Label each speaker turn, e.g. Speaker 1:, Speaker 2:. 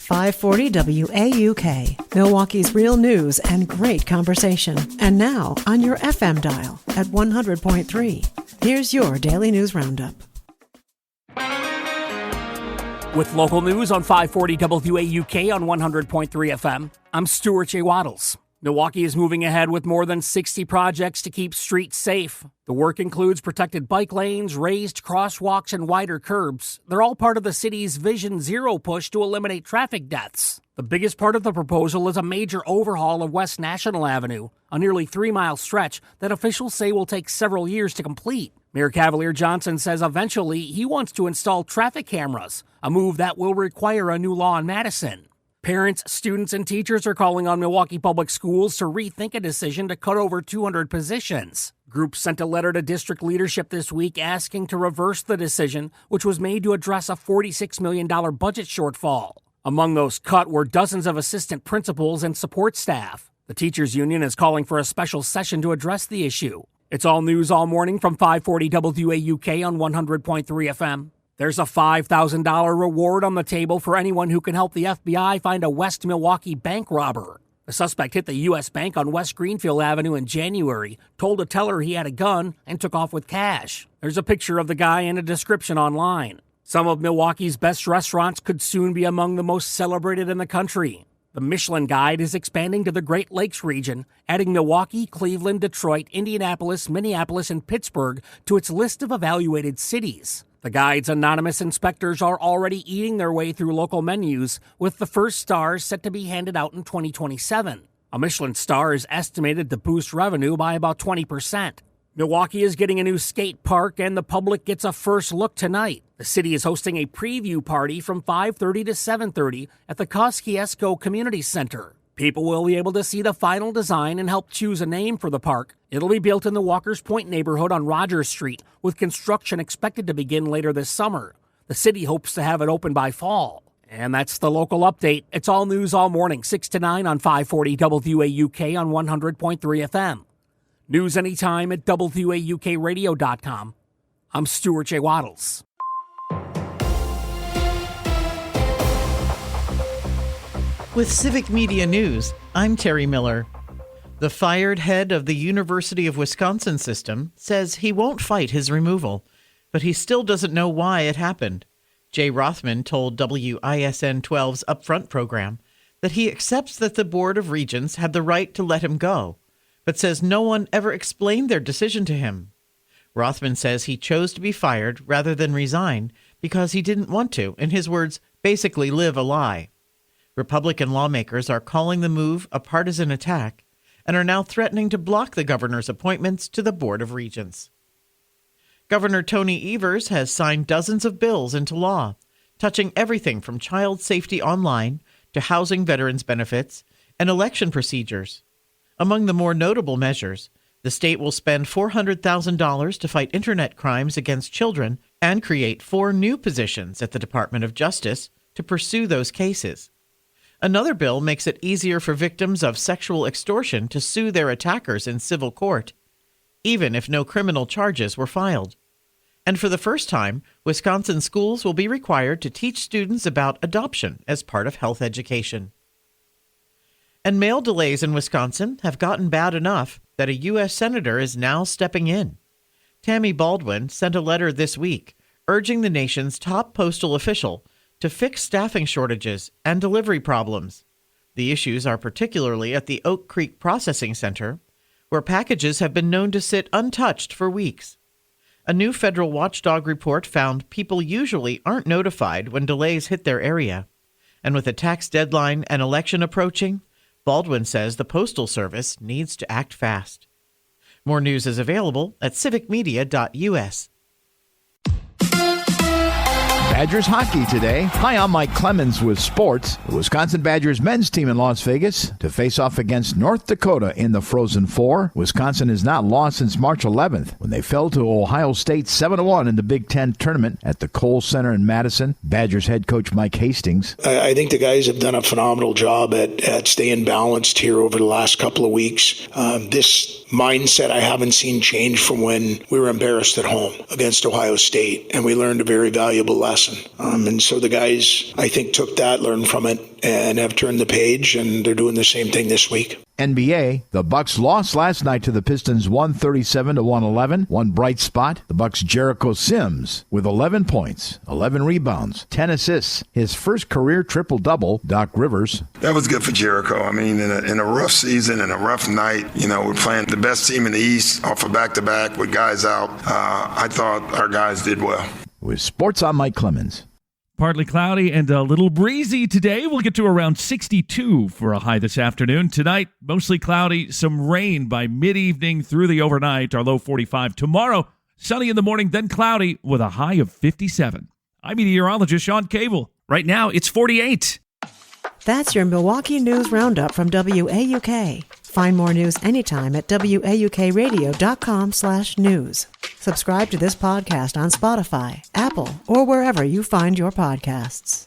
Speaker 1: 540 WAUK, Milwaukee's real news and great conversation. And now on your FM dial at 100.3. Here's your Daily News Roundup.
Speaker 2: With local news on 540 WAUK on 100.3 FM, I'm Stuart J. Waddles. Milwaukee is moving ahead with more than 60 projects to keep streets safe. The work includes protected bike lanes, raised crosswalks, and wider curbs. They're all part of the city's Vision Zero push to eliminate traffic deaths. The biggest part of the proposal is a major overhaul of West National Avenue, a nearly 3-mile stretch that officials say will take several years to complete. Mayor Cavalier Johnson says eventually he wants to install traffic cameras, a move that will require a new law in Madison. Parents, students, and teachers are calling on Milwaukee Public Schools to rethink a decision to cut over 200 positions. Groups sent a letter to district leadership this week asking to reverse the decision, which was made to address a $46 million budget shortfall. Among those cut were dozens of assistant principals and support staff. The teachers union is calling for a special session to address the issue. It's all news all morning from 540 WAUK on 100.3 FM. There's a $5,000 reward on the table for anyone who can help the FBI find a West Milwaukee bank robber. The suspect hit the U.S. Bank on West Greenfield Avenue in January, told a teller he had a gun, and took off with cash. There's a picture of the guy and a description online. Some of Milwaukee's best restaurants could soon be among the most celebrated in the country. The Michelin Guide is expanding to the Great Lakes region, adding Milwaukee, Cleveland, Detroit, Indianapolis, Minneapolis, and Pittsburgh to its list of evaluated cities. The Guide's anonymous inspectors are already eating their way through local menus, with the first stars set to be handed out in 2027. A Michelin star is estimated to boost revenue by about 20%. Milwaukee is getting a new skate park, and the public gets a first look tonight. The city is hosting a preview party from 5:30 to 7:30 at the Kosciuszko Community Center. People will be able to see the final design and help choose a name for the park. It'll be built in the Walker's Point neighborhood on Rogers Street, with construction expected to begin later this summer. The city hopes to have it open by fall. And that's the local update. It's all news all morning, 6 to 9 on 540 WAUK on 100.3 FM. News anytime at WAUKradio.com. I'm Stuart J. Waddles.
Speaker 3: With Civic Media News, I'm Terry Miller. The fired head of the University of Wisconsin system says he won't fight his removal, but he still doesn't know why it happened. Jay Rothman told WISN 12's Upfront program that he accepts that the Board of Regents had the right to let him go, but says no one ever explained their decision to him. Rothman says he chose to be fired rather than resign because he didn't want to, in his words, basically live a lie. Republican lawmakers are calling the move a partisan attack and are now threatening to block the governor's appointments to the Board of Regents. Governor Tony Evers has signed dozens of bills into law, touching everything from child safety online to housing veterans benefits and election procedures. Among the more notable measures, the state will spend $400,000 to fight internet crimes against children and create 4 new positions at the Department of Justice to pursue those cases. Another bill makes it easier for victims of sexual extortion to sue their attackers in civil court, even if no criminal charges were filed. And for the first time, Wisconsin schools will be required to teach students about adoption as part of health education. And mail delays in Wisconsin have gotten bad enough that a U.S. Senator is now stepping in. Tammy Baldwin sent a letter this week urging the nation's top postal official to fix staffing shortages and delivery problems. The issues are particularly at the Oak Creek Processing Center, where packages have been known to sit untouched for weeks. A new federal watchdog report found people usually aren't notified when delays hit their area. And with a tax deadline and election approaching, Baldwin says the Postal Service needs to act fast. More news is available at civicmedia.us.
Speaker 4: Badgers hockey today. Hi, I'm Mike Clemens with sports. The Wisconsin Badgers men's team in Las Vegas to face off against North Dakota in the Frozen Four. Wisconsin has not lost since March 11th when they fell to Ohio State 7-1 in the Big Ten tournament at the Kohl Center in Madison. Badgers head coach Mike Hastings.
Speaker 5: I think the guys have done a phenomenal job at staying balanced here over the last couple of weeks. This mindset I haven't seen change from when we were embarrassed at home against Ohio State, and we learned a very valuable lesson lesson. And so the guys, I think, took that, learned from it, and have turned the page, and they're doing the same thing this week.
Speaker 4: NBA, the Bucks lost last night to the Pistons 137-111. One bright spot, the Bucks' Jericho Sims with 11 points, 11 rebounds, 10 assists. His first career triple-double. Doc Rivers.
Speaker 6: That was good for Jericho. I mean, in a rough season, in a rough night, we're playing the best team in the East off a back-to-back with guys out. I thought our guys did well.
Speaker 4: With sports, I'm Mike Clemens.
Speaker 7: Partly cloudy and a little breezy today. We'll get to around 62 for a high this afternoon. Tonight, mostly cloudy, some rain by mid-evening through the overnight, our low 45. Tomorrow, sunny in the morning, then cloudy with a high of 57. I'm meteorologist Sean Cable. Right now, it's 48.
Speaker 1: That's your Milwaukee News Roundup from WAUK. Find more news anytime at WAUKradio.com/news. Subscribe to this podcast on Spotify, Apple, or wherever you find your podcasts.